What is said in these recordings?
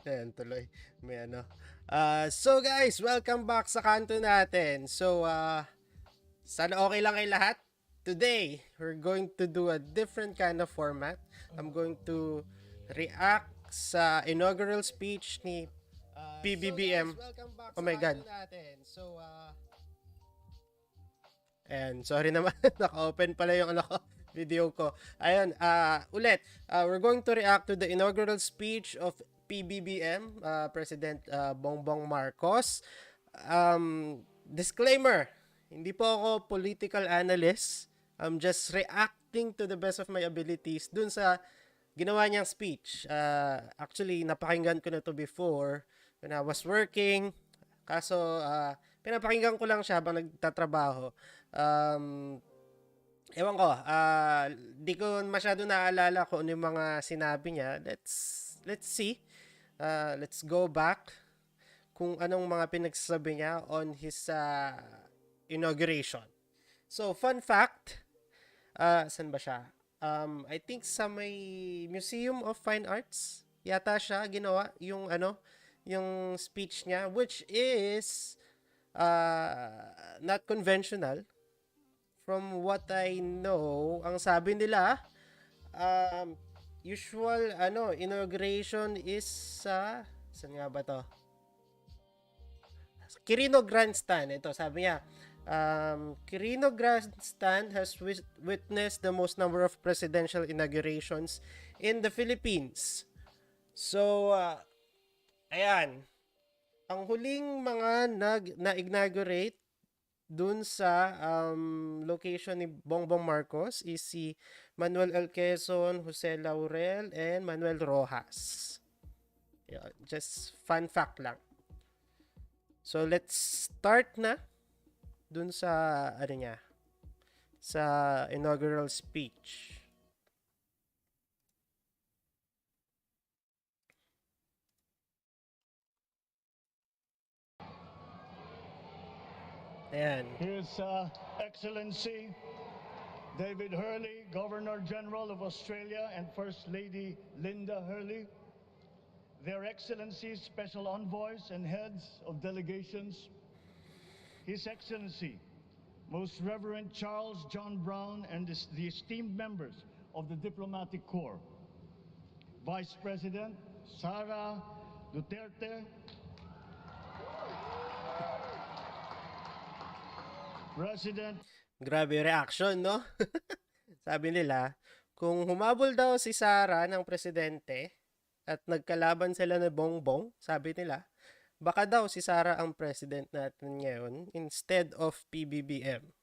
Ayan, tuloy. May ano. So guys, welcome back sa kanto natin. So, sana okay lang kay lahat. Today, we're going to do a different kind of format. I'm going to react sa inaugural speech ni PBBM. So guys, welcome back Oh sa my God. kanto natin. So, And sorry naman, naka-open pala yung ano ko, video ko. Ayun, ulit, we're going to react to the inaugural speech of PBBM, President Bongbong Marcos. Disclaimer, hindi po ako political analyst. I'm just reacting to the best of my abilities dun sa ginawa niyang speech. Actually, napakinggan ko na to before when I was working. Kaso, pinapakinggan ko lang siya habang nagtatrabaho. Ewan ko, di ko masyado naalala kung ano yung mga sinabi niya. Let's see. Let's go back kung anong mga pinagsasabi niya on his inauguration. So, fun fact, saan ba siya? I think sa may Museum of Fine Arts yata siya ginawa yung yung speech niya, which is not conventional. From what I know, ang sabi nila, usual inauguration is sa saan nga ba to? Quirino Grandstand. Ito, sabi niya, Quirino Grandstand has witnessed the most number of presidential inaugurations in the Philippines. So, ayan. Ang huling mga na-inaugurate dun sa location ni Bongbong Marcos is si Manuel L. Quezon, Jose Laurel, and Manuel Rojas. Yun, just fun fact lang. So, let's start na dun sa, sa inaugural speech. Ayan. His Excellency David Hurley, Governor General of Australia, and First Lady Linda Hurley, Their Excellencies, Special Envoys, and Heads of Delegations, His Excellency, Most Reverend Charles John Brown, and the esteemed members of the Diplomatic Corps, Vice President Sara Duterte, President. Grabe reaction, no? Sabi nila, kung humabol daw si Sara ng presidente at nagkalaban sila ni Bongbong, sabi nila, baka daw si Sara ang president natin ngayon instead of PBBM.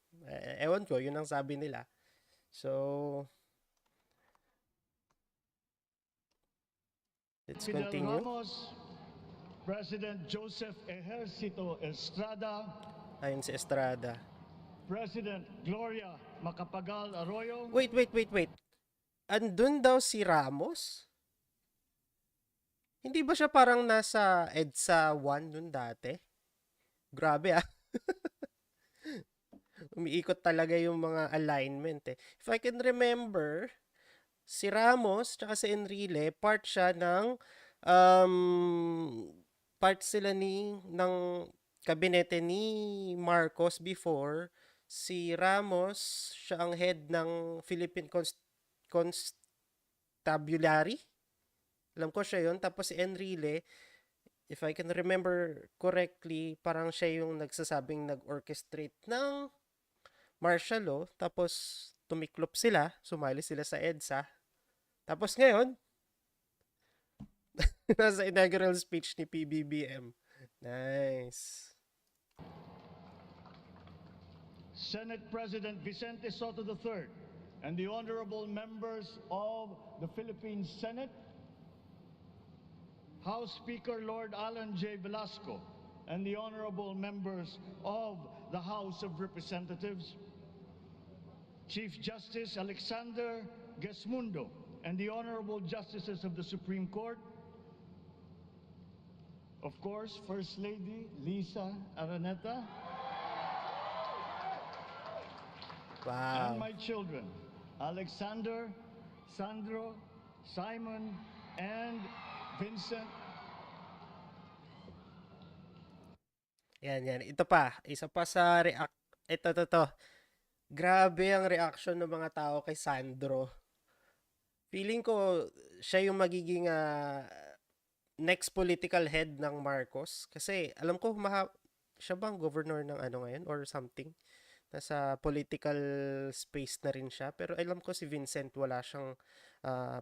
Ewan ko, yun ang sabi nila. So, let's Fidel continue. Ramos, President Joseph Ejercito Estrada, Ayon si Estrada. President Gloria Macapagal Arroyo. Wait. Andun daw si Ramos? Hindi ba siya parang nasa EDSA 1 nun dati? Grabe ah. Umiikot talaga yung mga alignment eh. If I can remember, si Ramos tsaka si Enrile, part siya ng part sila ng kabinete ni Marcos before. Si Ramos, siya ang head ng Philippine Constabulary. Alam ko siya yun. Tapos si Enrile, if I can remember correctly, parang siya yung nagsasabing nag-orchestrate ng martial law. Tapos tumiklop sila, sumali sila sa EDSA. Tapos ngayon, nasa inaugural speech ni PBBM. Nice. Senate President Vicente Soto III and the honorable members of the Philippine Senate, House Speaker Lord Alan J. Velasco and the honorable members of the House of Representatives, Chief Justice Alexander Gesmundo and the honorable justices of the Supreme Court, of course, First Lady Lisa Araneta, Wow. and my children, Alexander, Sandro, Simon, and Vincent Yan, yan. Ito pa. Isa pa sa react. Ito. Grabe ang reaction ng mga tao kay Sandro. Feeling ko siya yung magiging next political head ng Marcos. Kasi alam ko siya bang governor ng ano ngayon or something. Nasa political space na rin siya. Pero alam ko si Vincent wala siyang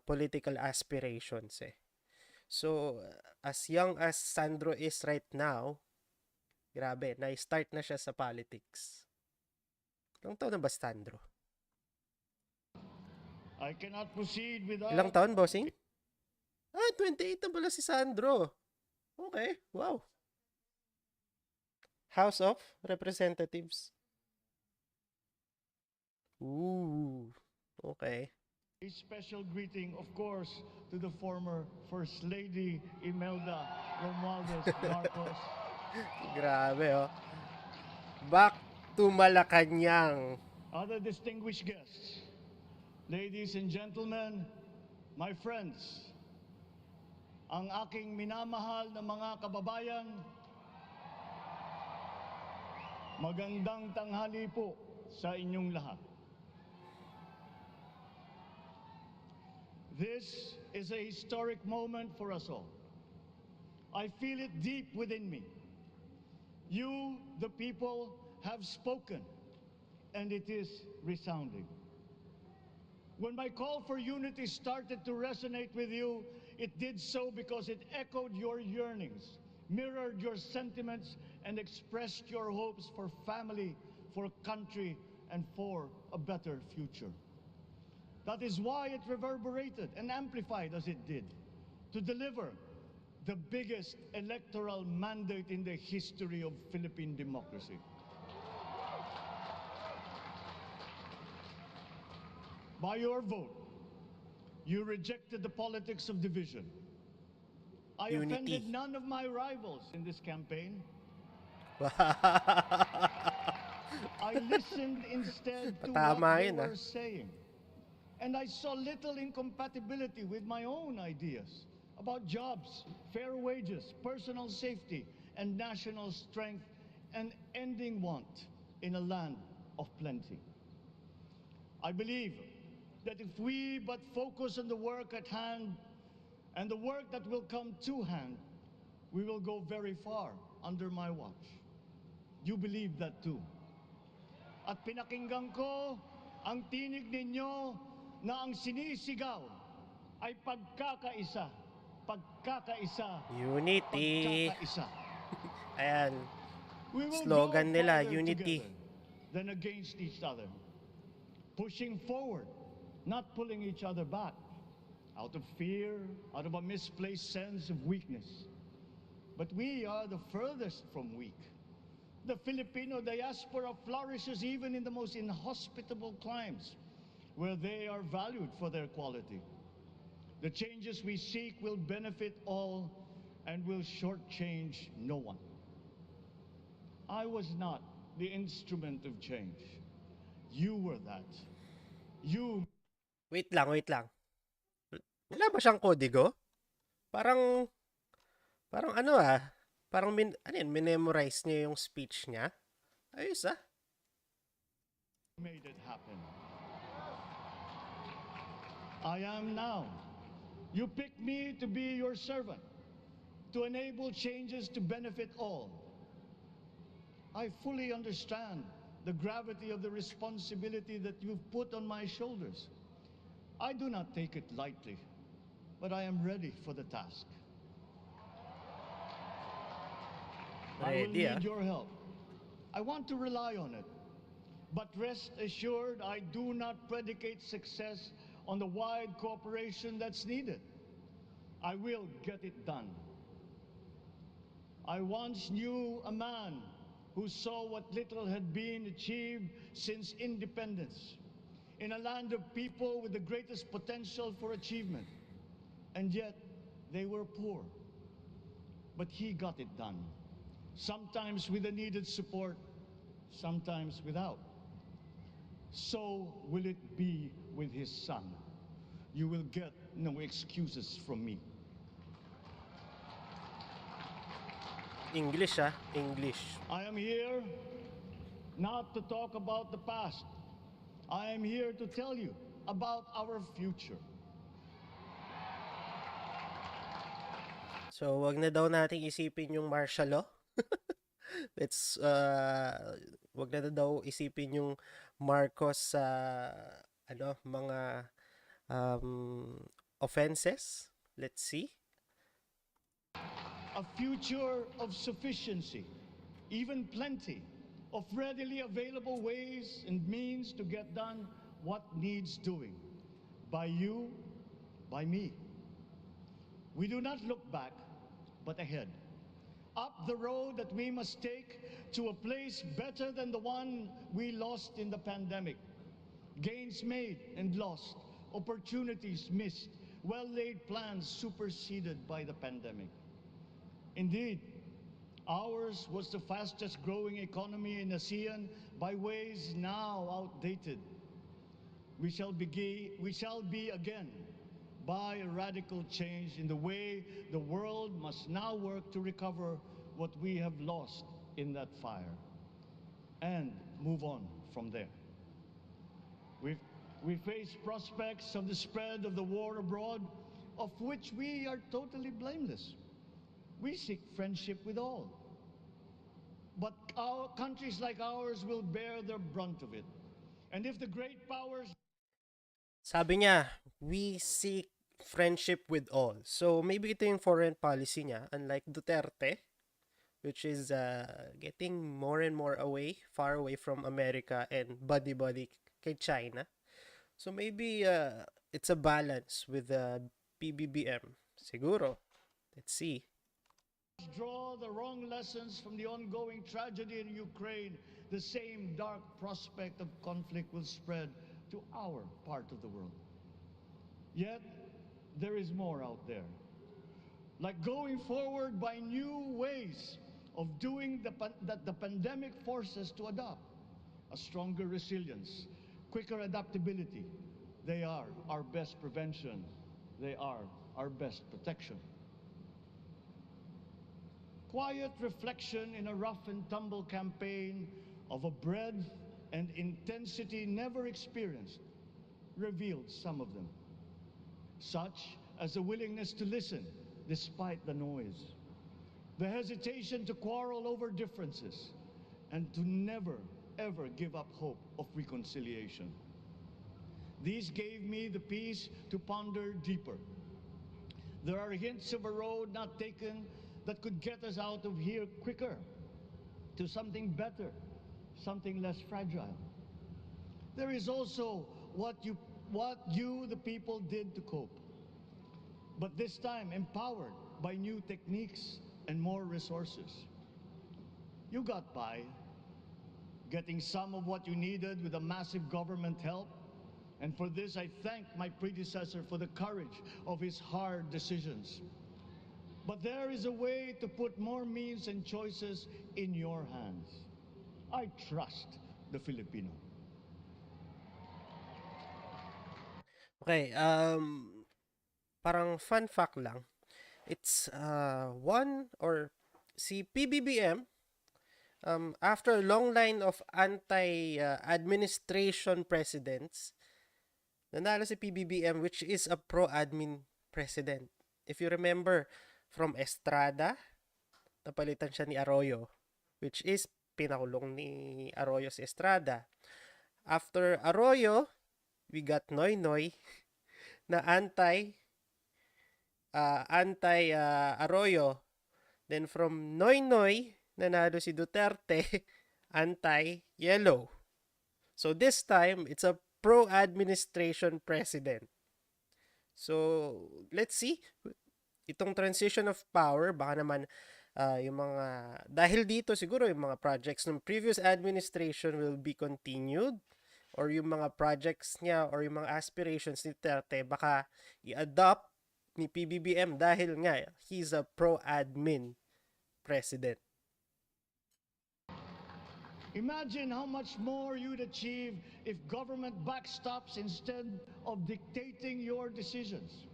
political aspirations eh. So, as young as Sandro is right now, grabe, na-start na siya sa politics. Ilang taon na ba si Sandro? I cannot proceed Ilang without taon, bossing? 28 na pala si Sandro. Okay, wow. House of Representatives. Ooh, okay. a special greeting, of course, to the former First Lady Imelda Romualdez Marcos. Grabe, oh. Back to Malacanang. Other distinguished guests, ladies and gentlemen, my friends, ang aking minamahal na mga kababayan, magandang tanghali po sa inyong lahat. This is a historic moment for us all. I feel it deep within me. You, the people, have spoken, and it is resounding. When my call for unity started to resonate with you, it did so because it echoed your yearnings, mirrored your sentiments, and expressed your hopes for family, for country, and for a better future. That is why it reverberated and amplified as it did, to deliver the biggest electoral mandate in the history of Philippine democracy. By your vote, you rejected the politics of division. I offended Unity. none of my rivals in this campaign. I listened instead to what Tama they yun, were saying. And I saw little incompatibility with my own ideas about jobs, fair wages, personal safety, and national strength, and ending want in a land of plenty. I believe that if we but focus on the work at hand and the work that will come to hand, we will go very far under my watch. You believe that too. At pinakinggan ko ang tinig ninyo na ang sinisigaw ay pagkakaisa, pagkakaisa, Unity. pagkakaisa. Ayan. We will Slogan go nila, farther unity. together than against each other. Pushing forward, not pulling each other back, out of fear, out of a misplaced sense of weakness. But we are the furthest from weak. The Filipino diaspora flourishes even in the most inhospitable climes, where they are valued for their quality. The changes we seek will benefit all and will shortchange no one. I was not the instrument of change. You were that. You Wait lang. Wala ba siyang kodigo? Parang, parang ano parang ano yun, minemorize niya yung speech niya. Ayos made it happen. I am now. You picked me to be your servant, to enable changes to benefit all. I fully understand the gravity of the responsibility that you've put on my shoulders. I do not take it lightly, but I am ready for the task. I will Ready need your help. I want to rely on it. But rest assured, I do not predicate success on the wide cooperation that's needed. I will get it done. I once knew a man who saw what little had been achieved since independence in a land of people with the greatest potential for achievement. And yet, they were poor. But he got it done. Sometimes with the needed support, sometimes without. So will it be with his son. You will get no excuses from me. English ah, English. I am here not to talk about the past. I am here to tell you about our future. So, wag na daw nating isipin yung martial law. Let's, wag na daw isipin yung Marcos sa, mga offenses. Let's see. A future of sufficiency, even plenty, of readily available ways and means to get done what needs doing. By you, by me. We do not look back, but ahead. Up the road that we must take to a place better than the one we lost in the pandemic. Gains made and lost, opportunities missed, well-laid plans superseded by the pandemic. Indeed, ours was the fastest growing economy in ASEAN by ways now outdated. We shall be again by a radical change in the way the world must now work to recover what we have lost in that fire and move on from there. We face prospects of the spread of the war abroad, of which we are totally blameless. We seek friendship with all. But our countries like ours will bear the brunt of it. And if the great powers... Sabi niya, we seek friendship with all. So, maybe ito yung foreign policy niya. Unlike Duterte, which is getting more and more far away from America and buddy-buddy kay China. So, maybe it's a balance with the PBBM. Siguro. Let's see. Draw the wrong lessons from the ongoing tragedy in Ukraine, the same dark prospect of conflict will spread to our part of the world. Yet, there is more out there. Like going forward by new ways of doing that the pandemic forces to adopt. A stronger resilience, quicker adaptability. They are our best prevention. They are our best protection. Quiet reflection in a rough and tumble campaign of a breadth and intensity never experienced revealed some of them, such as the willingness to listen despite the noise, the hesitation to quarrel over differences, and to never, ever give up hope of reconciliation. These gave me the peace to ponder deeper. There are hints of a road not taken that could get us out of here quicker to something better, something less fragile. There is also what you, the people, did to cope. But this time empowered by new techniques and more resources. You got by, getting some of what you needed with a massive government help. And for this, I thank my predecessor for the courage of his hard decisions. But there is a way to put more means and choices in your hands. I trust the Filipino. Okay, parang fun fact lang. It's si PBBM, after a long line of anti-administration presidents, nanalo si PBBM, which is a pro-admin president. If you remember, from Estrada, napalitan siya ni Arroyo, which is pinakulong ni Arroyo si Estrada. After Arroyo, we got Noynoy na anti-Arroyo. Then from Noynoy, nanalo si Duterte, anti-Yellow. So this time, it's a pro-administration president. So, let's see. Itong transition of power, baka naman yung mga, dahil dito siguro yung mga projects ng previous administration will be continued, or yung mga projects niya or yung mga aspirations ni Duterte baka i-adopt ni PBBM dahil nga he's a pro-admin president. Imagine how much more you'd achieve if government backstops instead of dictating your decisions.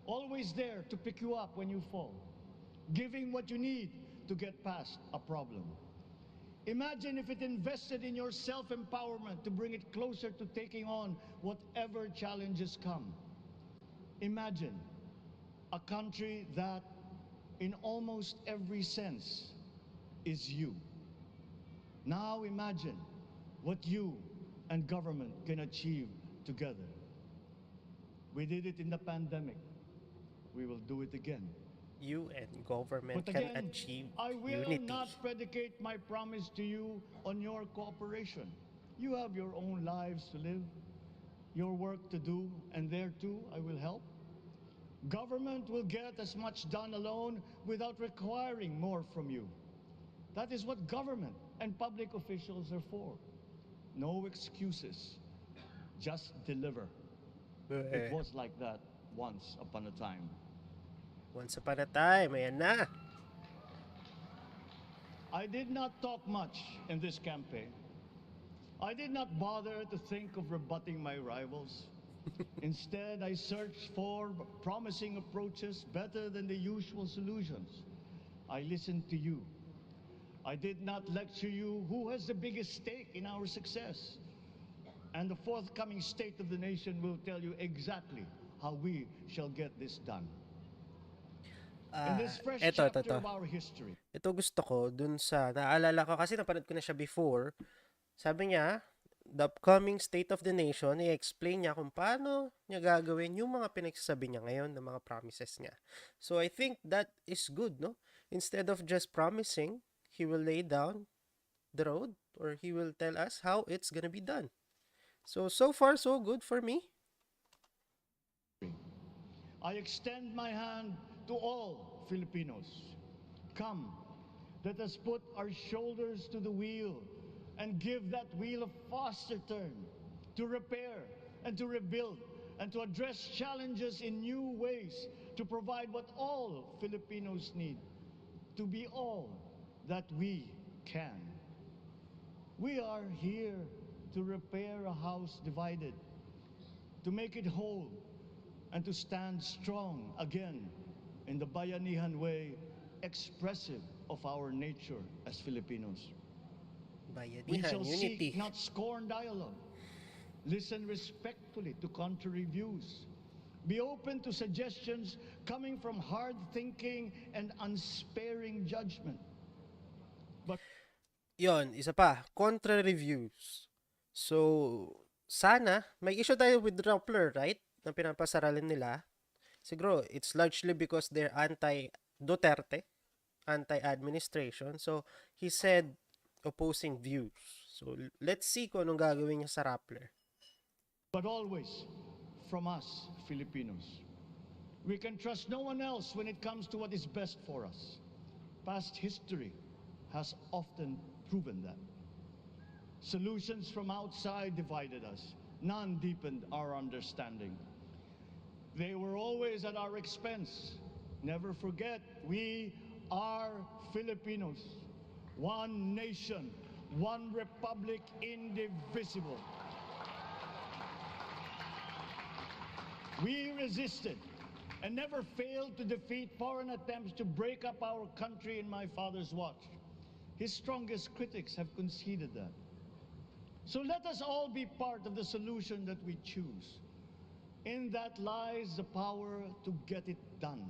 Always there to pick you up when you fall. Giving what you need to get past a problem. Imagine if it invested in your self-empowerment to bring it closer to taking on whatever challenges come. Imagine a country that, in almost every sense, is you. Now imagine what you and government can achieve together. We did it in the pandemic. We will do it again. You and government But can again, achieve I will unity. not predicate my promise to you on your cooperation. You have your own lives to live, your work to do, and there too I will help. Government will get as much done alone without requiring more from you. That is what government and public officials are for. No excuses, just deliver. It Eh, was like that once upon a time. Once upon a time, ayan na. I did not talk much in this campaign. I did not bother to think of rebutting my rivals. Instead, I searched for promising approaches better than the usual solutions. I listened to you. I did not lecture you who has the biggest stake in our success. And the forthcoming State of the Nation will tell you exactly how we shall get this done. In this fresh Eto, eto, chapter eto. of our history, Ito gusto ko dun sa, naalala ko kasi napanood ko na siya before. Sabi niya, the upcoming State of the Nation, i-explain niya kung paano niya gagawin yung mga pinagsasabi niya ngayon ng mga promises niya. So I think that is good, no? Instead of just promising, he will lay down the road or he will tell us how it's gonna be done. So far, so good for me. I extend my hand to all Filipinos. Come, let us put our shoulders to the wheel and give that wheel a faster turn to repair and to rebuild and to address challenges in new ways to provide what all Filipinos need to be all that we can. We are here to repair a house divided, to make it whole, and to stand strong again in the Bayanihan way, expressive of our nature as Filipinos. We Bayanihan, shall unity. seek, not scorn dialogue. Listen respectfully to contrary views. Be open to suggestions coming from hard thinking and unsparing judgment. But Yon, isa pa, contra reviews. So, sana, may issue tayo with Rappler, right? Na pinapasaralin nila. Siguro, it's largely because they're anti-Duterte, anti-administration. So, he said opposing views. So, let's see kung anong gagawin niya sa Rappler. always from us, Filipinos. We can trust no one else when it comes to what is best for us. Past history has often proven that. Solutions from outside divided us. None deepened our understanding. They were always at our expense. Never forget, we are Filipinos. One nation, one republic, indivisible. We resisted and never failed to defeat foreign attempts to break up our country in my father's watch. His strongest critics have conceded that. So let us all be part of the solution that we choose. In that lies the power to get it done.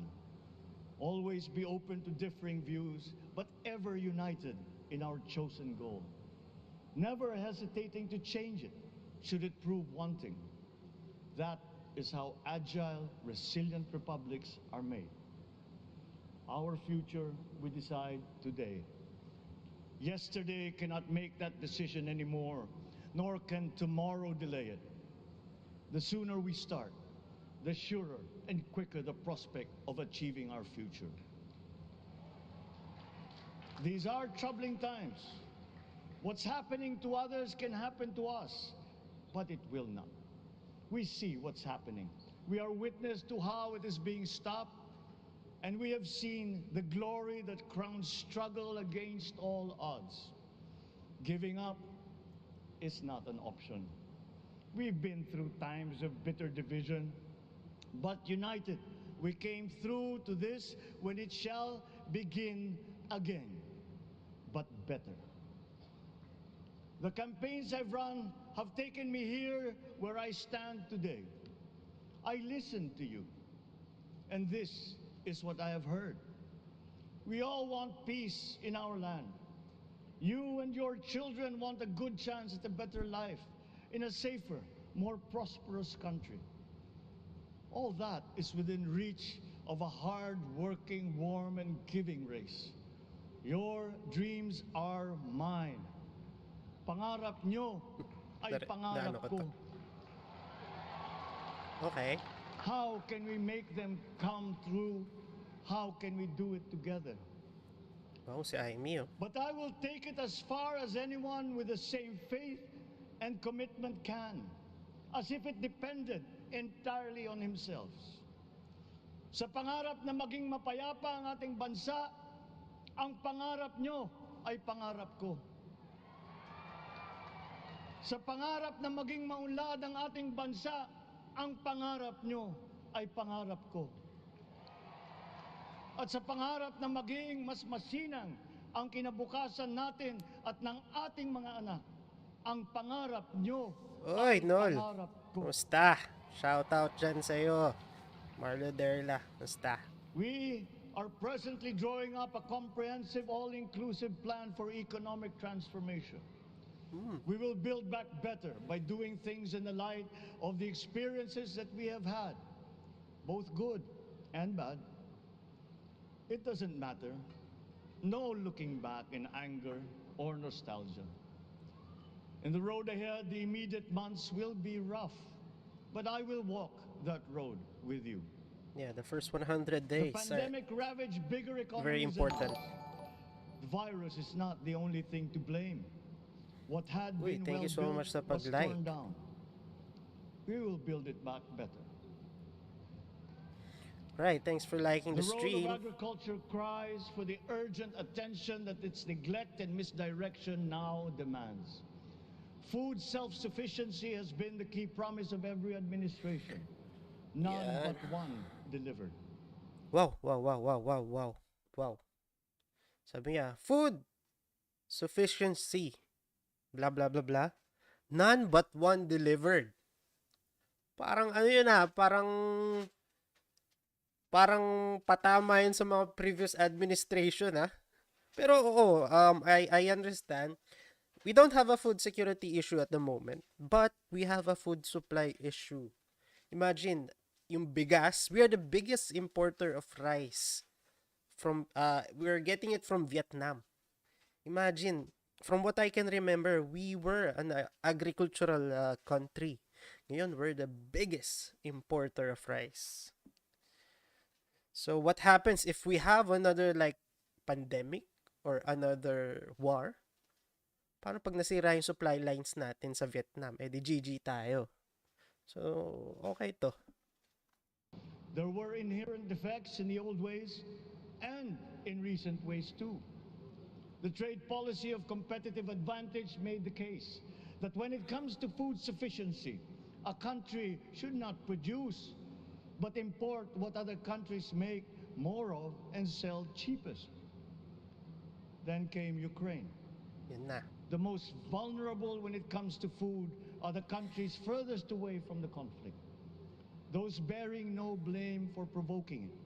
Always be open to differing views, but ever united in our chosen goal. Never hesitating to change it, should it prove wanting. That is how agile, resilient republics are made. Our future we decide today. Yesterday cannot make that decision anymore, nor can tomorrow delay it. The sooner we start, the surer and quicker the prospect of achieving our future. These are troubling times. What's happening to others can happen to us, but it will not. We see what's happening. We are witness to how it is being stopped, and we have seen the glory that crowns struggle against all odds. Giving up is not an option. We've been through times of bitter division, but united, we came through to this when it shall begin again, but better. The campaigns I've run have taken me here where I stand today. I listened to you, and this is what I have heard. We all want peace in our land. You and your children want a good chance at a better life in a safer, more prosperous country. All that is within reach of a hard-working, warm, and giving race. Your dreams are mine. Pangarap nyo ay pangarap Naano ko to. ko. Okay. How can we make them come true? How can we do it together? Wow, si Amy, oh. But I will take it as far as anyone with the same faith and commitment can, as if it depended entirely on himself. Sa pangarap na maging mapayapa ang ating bansa, ang pangarap nyo ay pangarap ko. Sa pangarap na maging maunlad ang ating bansa, ang pangarap nyo ay pangarap ko. At sa pangarap na maging mas masinang ang kinabukasan natin at ng ating mga anak, ang pangarap nyo Oy, ay Nol. pangarap ko. Kumusta? Shout out dyan sa'yo. Marlo Derla. Kumusta? We are presently drawing up a comprehensive, all-inclusive plan for economic transformation. We will build back better by doing things in the light of the experiences that we have had, both good and bad. It doesn't matter. No looking back in anger or nostalgia. In the road ahead, the immediate months will be rough, but I will walk that road with you. Yeah, the first 100 days The are pandemic ravaged bigger economies. very important. The virus is not the only thing to blame. What had Uy, been thank well you so built much sa was pag-like. torn down. We will build it back better. Right, thanks for liking the The role stream. of agriculture cries for the urgent attention that its neglect and misdirection now demands. Food self-sufficiency has been the key promise of every administration. None Yeah. but one delivered. Wow, wow, wow, wow, wow, wow, wow. Sabi niya, food sufficiency, blah, blah, blah, blah. None but one delivered. Parang ano yun parang patama yun sa mga previous administration Pero oo, I understand. We don't have a food security issue at the moment, but we have a food supply issue. Imagine, yung bigas, we are the biggest importer of rice from we're getting it from Vietnam. Imagine, from what I can remember, we were an agricultural country. Ngayon, we're the biggest importer of rice. So what happens if we have another like pandemic or another war? Paano pag nasira yung supply lines natin sa Vietnam? Eh di GG tayo. So, okay to. There were inherent defects in the old ways and in recent ways too. The trade policy of competitive advantage made the case that when it comes to food sufficiency, a country should not produce but import what other countries make more of and sell cheapest. Then came Ukraine. Yan na. The most vulnerable when it comes to food are the countries furthest away from the conflict, those bearing no blame for provoking it.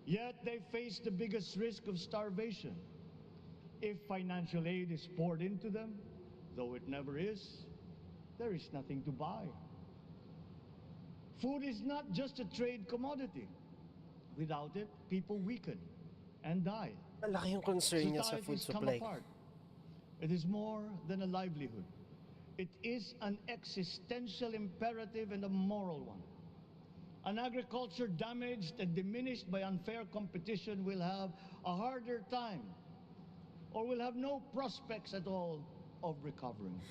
Yet they face the biggest risk of starvation. If financial aid is poured into them, though it never is, there is nothing to buy. Food is not just a trade commodity. Without it, people weaken and die. Malaki yung concern niya sa food Societies come supply. apart. It is more than a livelihood. It is an existential imperative and a moral one. An agriculture damaged and diminished by unfair competition will have a harder time or will have no prospects at all of recovering.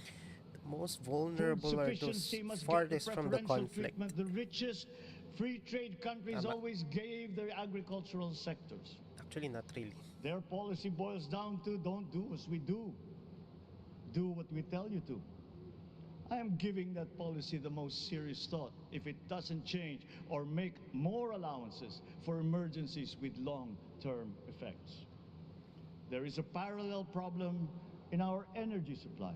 The most Food vulnerable are those sufficiency must get the farthest from the preferential conflict. treatment the richest free trade countries Tama. always gave their agricultural sectors. Actually, not really. Their policy boils down to don't do as we do. Do what we tell you to. I am giving that policy the most serious thought if it doesn't change or make more allowances for emergencies with long-term effects. There is a parallel problem in our energy supply.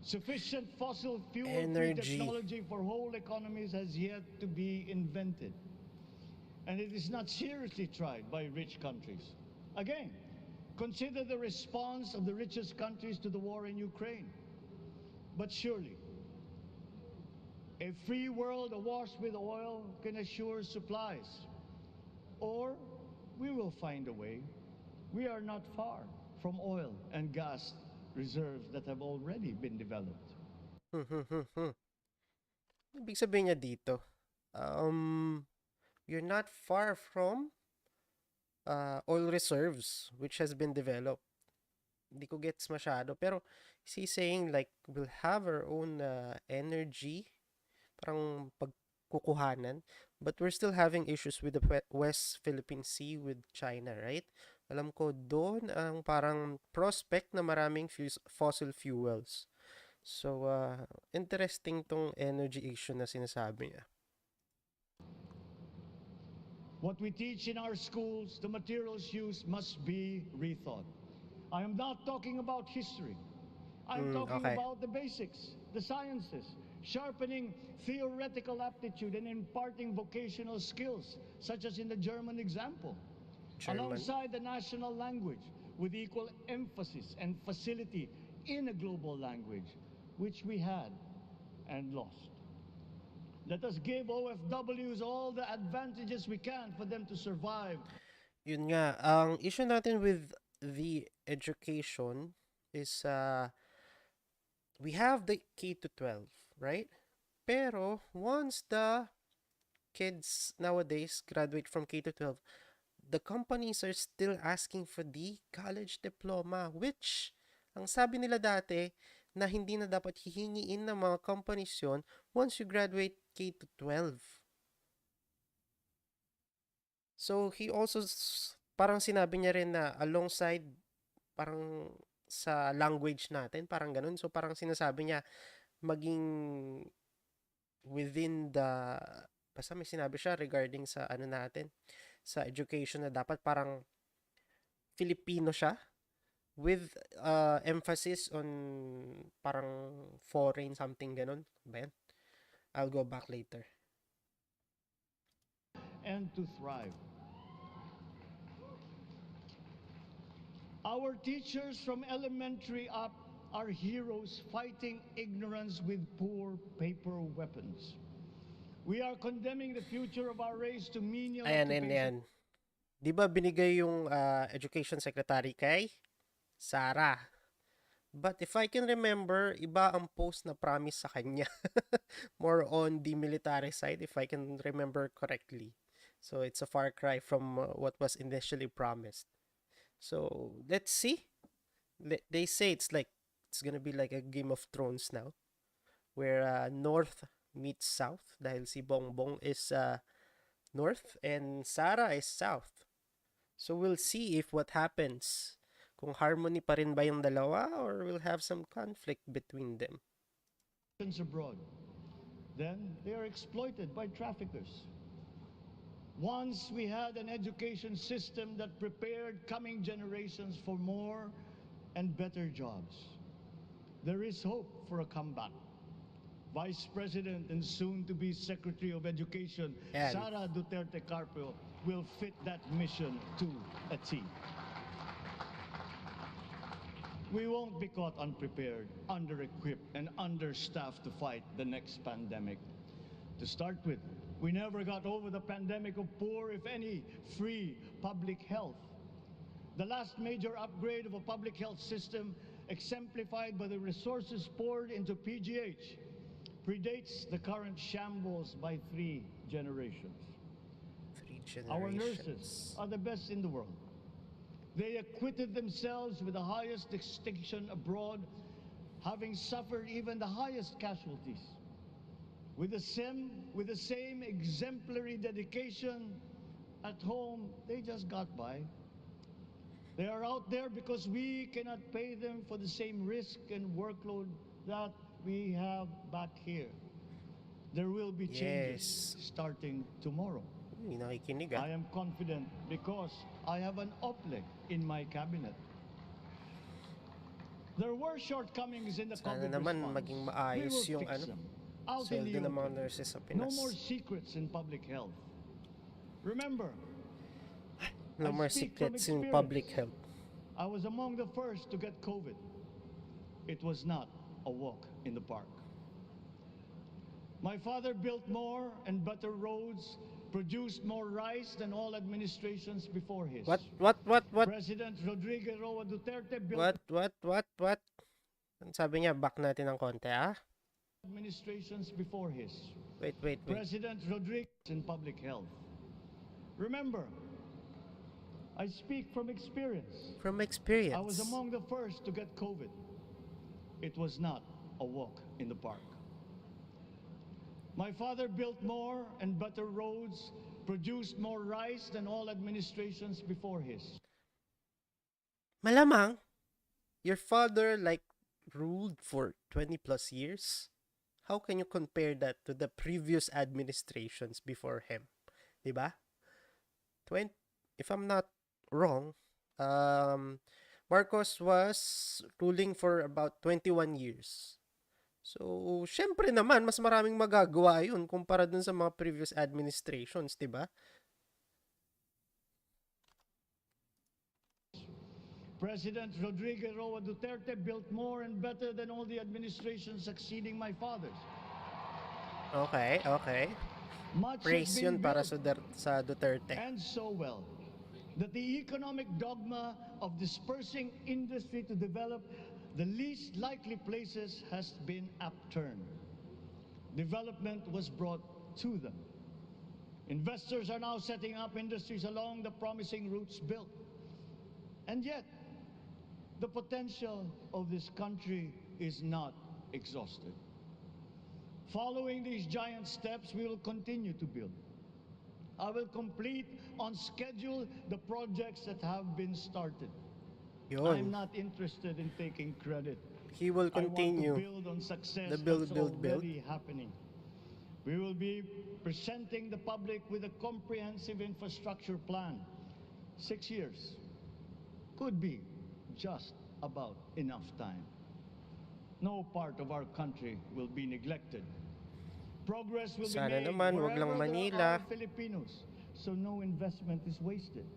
Sufficient fossil fuel-free Energy. technology for whole economies has yet to be invented. And it is not seriously tried by rich countries. Again, consider the response of the richest countries to the war in Ukraine. But surely, a free world awash with oil can assure supplies. Or we will find a way. We are not far from oil and gas reserves that have already been developed. Ibig sabihin niya dito, um, you're not far from oil reserves which has been developed. Hindi ko gets masyado. Pero, is he saying like, we'll have our own energy, parang pagkukuhanan, but we're still having issues with the West Philippine Sea with China, right? Alam ko, doon ang parang prospect na maraming fossil fuels. So, interesting tong energy issue na sinasabi niya. What we teach in our schools, the materials used must be rethought. I am not talking about history. I'm talking Okay. about the basics, the sciences, sharpening theoretical aptitude and imparting vocational skills, such as in the German example, German. alongside the national language, with equal emphasis and facility in a global language, which we had and lost. Let us give OFWs all the advantages we can for them to survive. Yun nga, ang issue natin with the education is we have the K to 12, right? Pero once the kids nowadays graduate from K to 12, the companies are still asking for the college diploma, which ang sabi nila dati na hindi na dapat hihingiin ng mga companies yon once you graduate K to 12. So he also parang sinabi niya rin na alongside parang sa language natin, parang ganun. So parang sinasabi niya maging within the basta may sinabi siya regarding sa ano natin, sa education na dapat parang Filipino siya with emphasis on parang foreign something ganun. Ba yan? I'll go back later. And to thrive. Our teachers from elementary up are heroes fighting ignorance with poor paper weapons. We are condemning the future of our race to menial Ayan, occupation. Di ba binigay yung education secretary kay Sarah? But if I can remember, iba ang post na promise sa kanya. More on the military side, if I can remember correctly. So it's a far cry from what was initially promised. So let's see. They say it's gonna be like a Game of Thrones now, where North meets South. Dahil si Bongbong is North and Sarah is South. So we'll see if what happens. Kung harmony pa rin ba yung dalawa or we'll have some conflict between them. Abroad, then they are exploited by traffickers. Once we had an education system that prepared coming generations for more and better jobs. There is hope for a comeback. Vice President and soon-to-be Secretary of Education, Yan. Sara Duterte Carpio, will fit that mission to a T. We won't be caught unprepared, under-equipped, and understaffed to fight the next pandemic. To start with, we never got over the pandemic of poor, if any, free public health. The last major upgrade of a public health system, exemplified by the resources poured into PGH, predates the current shambles by 3 generations. 3 generations. Our nurses are the best in the world. They acquitted themselves with the highest distinction abroad, having suffered even the highest casualties. With the same exemplary dedication at home, they just got by. They are out there because we cannot pay them for the same risk and workload that we have back here. There will be changes Yes. starting tomorrow. Uy, nakikinig I am confident because I have an ople in my cabinet. There were shortcomings in the Sana COVID naman response. maging We maayos will yung fix them. Out in sweldo the ng mga open. nurses sa No Pinas. more secrets in public health. Remember, No I more speak from secrets in experience. public health. I was among the first to get COVID. It was not a walk in the park. My father built more and better roads, produced more rice than all administrations before his. What? President Rodrigo Roa Duterte built What? Ang sabi niya, back natin ng konti, ah? administrations before his. Wait. President Rodriguez in public health. Remember, I speak from experience. From experience. I was among the first to get COVID. It was not a walk in the park. My father built more and better roads, produced more rice than all administrations before his. Malamang, your father ruled for 20 plus years. How can you compare that to the previous administrations before him? Diba? 20, if I'm not wrong, Marcos was ruling for about 21 years. So, syempre naman, mas maraming magagawa yun kumpara dun sa mga previous administrations, diba? President Rodrigo Roa Duterte built more and better than all the administrations succeeding my father's. Okay. Much Praise has yun been para built, sa Duterte. and so well, that the economic dogma of dispersing industry to develop the least likely places has been upturned. Development was brought to them. Investors are now setting up industries along the promising routes built. And yet, the potential of this country is not exhausted. Following these giant steps, we will continue to build. I will complete on schedule the projects that have been started. I'm Yun. not interested in taking credit. He will continue I want to build on success the build. that's already happening. We will be presenting the public with a comprehensive infrastructure plan. 6 years could be just about enough time. No part of our country will be neglected. Progress will Sana be made naman, wag lang wherever Manila. there are Filipinos, so no investment is wasted.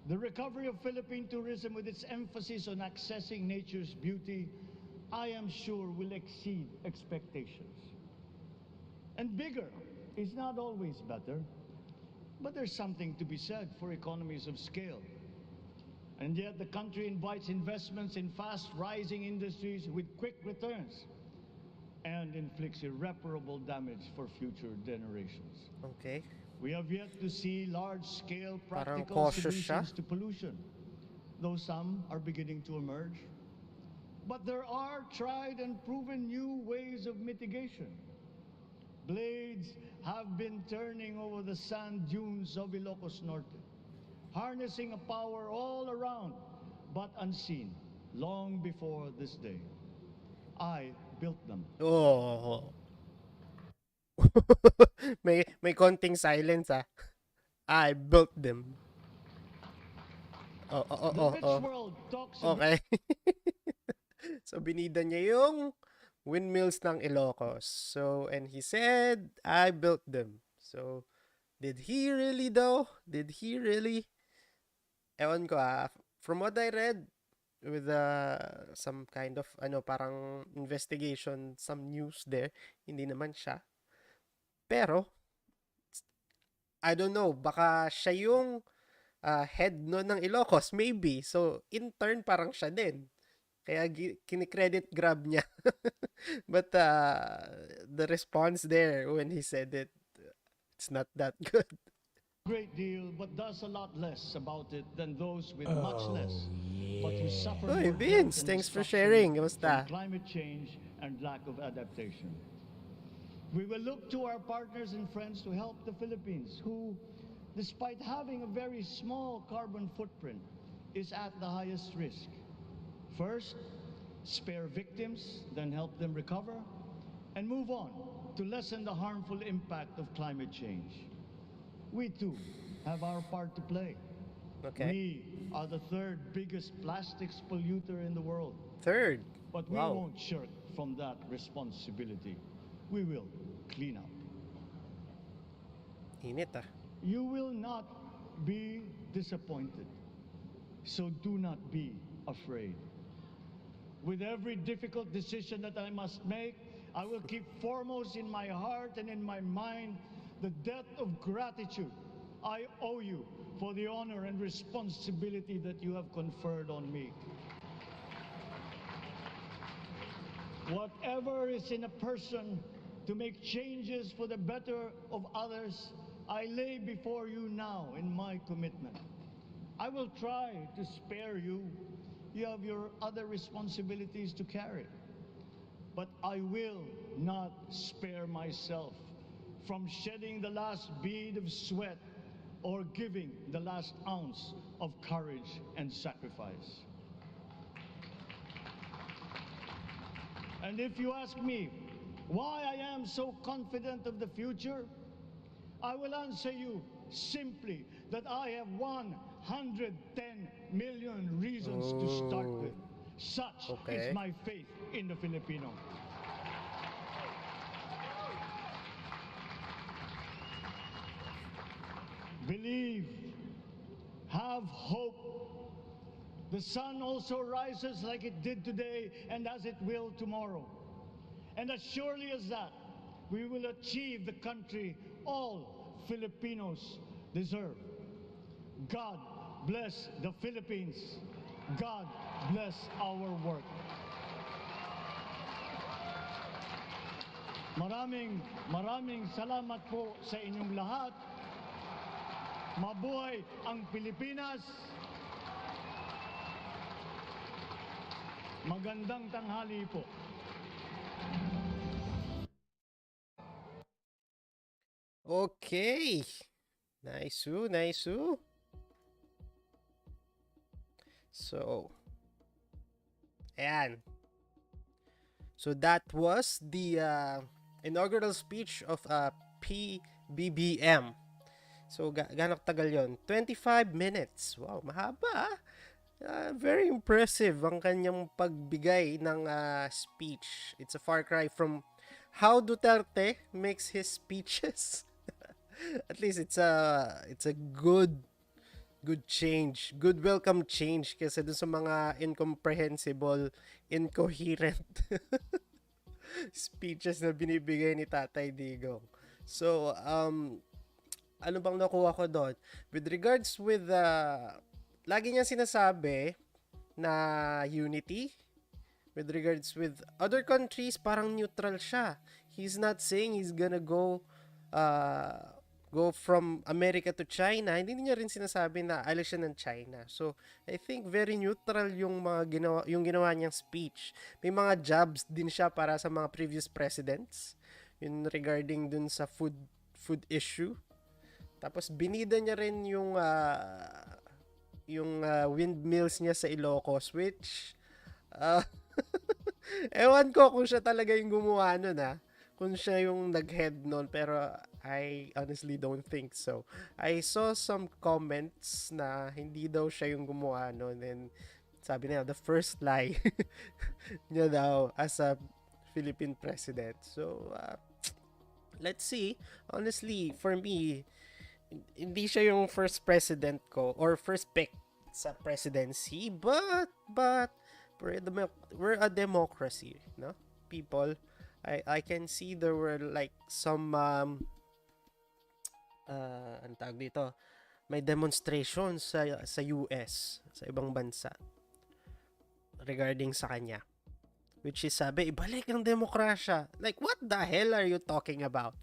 The recovery of Philippine tourism, with its emphasis on accessing nature's beauty, I am sure will exceed expectations. And bigger is not always better, but there's something to be said for economies of scale. And yet the country invites investments in fast rising industries with quick returns and inflicts irreparable damage for future generations. Okay. We have yet to see large-scale Parang practical cautious siya. solutions to pollution, though some are beginning to emerge. But there are tried and proven new ways of mitigation. Blades have been turning over the sand dunes of Ilocos Norte, harnessing a power all around but unseen long before this day. I built them. Oh. may konting silence, ah. I built them. The rich world talks about Okay. So, binida niya yung windmills ng Ilocos. So, and he said, I built them. So, did he really though? Did he really? Ewan ko, ah. From what I read, with some kind of, parang investigation, some news there, hindi naman siya. Pero, I don't know, baka siya yung head no ng Ilocos, maybe. So, in turn, parang siya din. Kaya kinikredit grab niya. But the response there when he said it, it's not that good. great deal, but does a lot less about it than those with much less, but who suffer Oy, more Vince, death and thanks for destruction sharing. from Kamusta? climate change and lack of adaptation. We will look to our partners and friends to help the Philippines, who, despite having a very small carbon footprint, is at the highest risk. First, spare victims, then help them recover, and move on to lessen the harmful impact of climate change. We too have our part to play. Okay. We are the third biggest plastics polluter in the world. Third. But we Wow. won't shirk from that responsibility. We will clean up. Init ah. You will not be disappointed. So do not be afraid. With every difficult decision that I must make, I will keep foremost in my heart and in my mind the debt of gratitude I owe you for the honor and responsibility that you have conferred on me. Whatever is in a person to make changes for the better of others, I lay before you now in my commitment. I will try to spare you. You have your other responsibilities to carry. But I will not spare myself from shedding the last bead of sweat or giving the last ounce of courage and sacrifice. And if you ask me why I am so confident of the future, I will answer you simply that I have 110 million reasons to start with. Such is Okay. my faith in the Filipino. Believe, have hope. The sun also rises like it did today and as it will tomorrow. And as surely as that, we will achieve the country all Filipinos deserve. God bless the Philippines. God bless our work. Maraming salamat po sa inyong lahat. Mabuhay ang Pilipinas. Magandang tanghali po. Okay. Nice. Nice. So, ayan. So that was the inaugural speech of PBBM. So gaano tagal yon? 25 minutes. Wow, mahaba. Very impressive ang kanyang pagbigay ng speech. It's a far cry from how Duterte makes his speeches. At least it's a good change, good welcome change kasi dun sa mga incomprehensible, incoherent speeches na binibigay ni Tatay Digong. So, ano bang nakuha ko doon? With regards with lagi niya sinasabi na unity. With regards with other countries, parang neutral siya. He's not saying he's gonna go from America to China. Hindi niya rin sinasabi na alis siya ng China. So, I think very neutral yung ginawa niyang speech. May mga jabs din siya para sa mga previous presidents. Yun regarding dun sa food issue. Tapos binida niya rin yung windmills niya sa Ilocos, which ewan ko kung siya talaga yung gumawa nun kung siya yung nag-head nun, pero I honestly don't think so. I saw some comments na hindi daw siya yung gumawa nun, and sabi niya, the first lie niya daw as a Philippine president. So, let's see. Honestly, for me, hindi siya yung first president ko or first pick sa presidency, but we're a democracy, no? People, I can see there were like some ano tawag dito, may demonstrations sa US, sa ibang bansa regarding sa kanya, which is sabi, ibalik ang demokrasya. Like, what the hell are you talking about?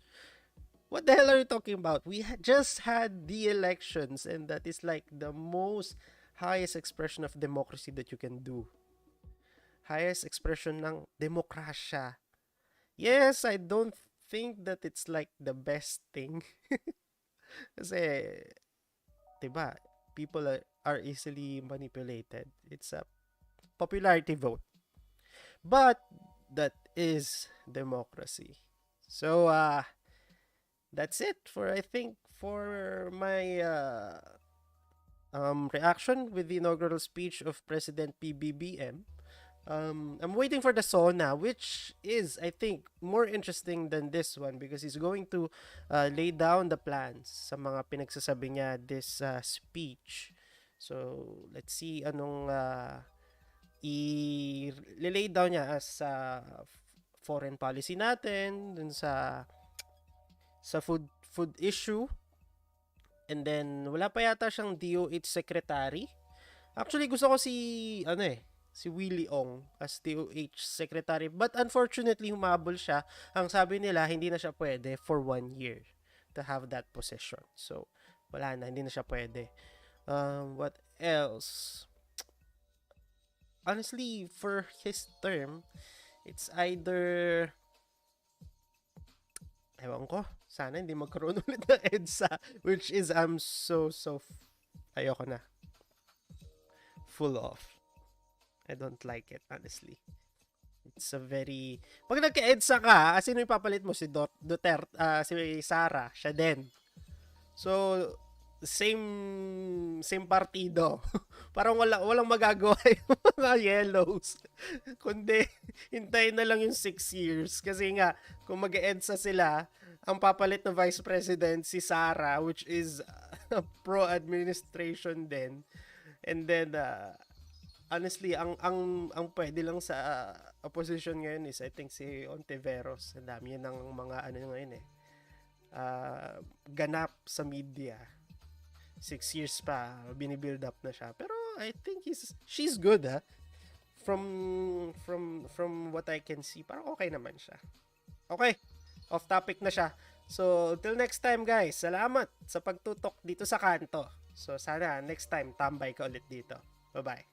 What the hell are you talking about? We just had the elections, and that is like the most highest expression of democracy that you can do. Highest expression ng demokrasya. Yes, I don't think that it's like the best thing. Kasi, diba, people are easily manipulated. It's a popularity vote. But, that is democracy. So, that's it for for my reaction with the inaugural speech of President PBBM. I'm waiting for the SONA, which is, I think, more interesting than this one because he's going to lay down the plans sa mga pinagsasabi niya this speech. So, let's see anong i-lay down niya as foreign policy natin dun sa food issue. And then, wala pa yata siyang DOH secretary. Actually, gusto ko si Willie Ong as DOH secretary. But unfortunately, humabol siya. Ang sabi nila, hindi na siya pwede for 1 year to have that position. So, wala na, hindi na siya pwede. What else? Honestly, for his term, it's either ewan ko, sana hindi magkaroon ulit ng EDSA, which is I'm so ayoko na. Full off. I don't like it, honestly. It's a very... Pag nagka-EDSA ka, sino yung papalit mo? Si Duterte, si Sara, siya din. So, same partido. Parang walang magagawa yung mga yellows. Kundi, hintayin na lang yung 6 years. Kasi nga, kung mag-EDSA sila, ang papalit na vice president si Sara, which is pro-administration din. And then, honestly, ang pwede lang sa opposition ngayon is, I think, si Ontiveros. Ang dami yan ng mga ngayon ganap sa media. 6 years pa, binibuild up na siya. Pero I think she's good, ha. From what I can see, parang okay naman siya. Okay, off topic na siya. So, till next time guys, salamat sa pagtutok dito sa kanto. So, sana next time tambay ka ulit dito. Bye-bye.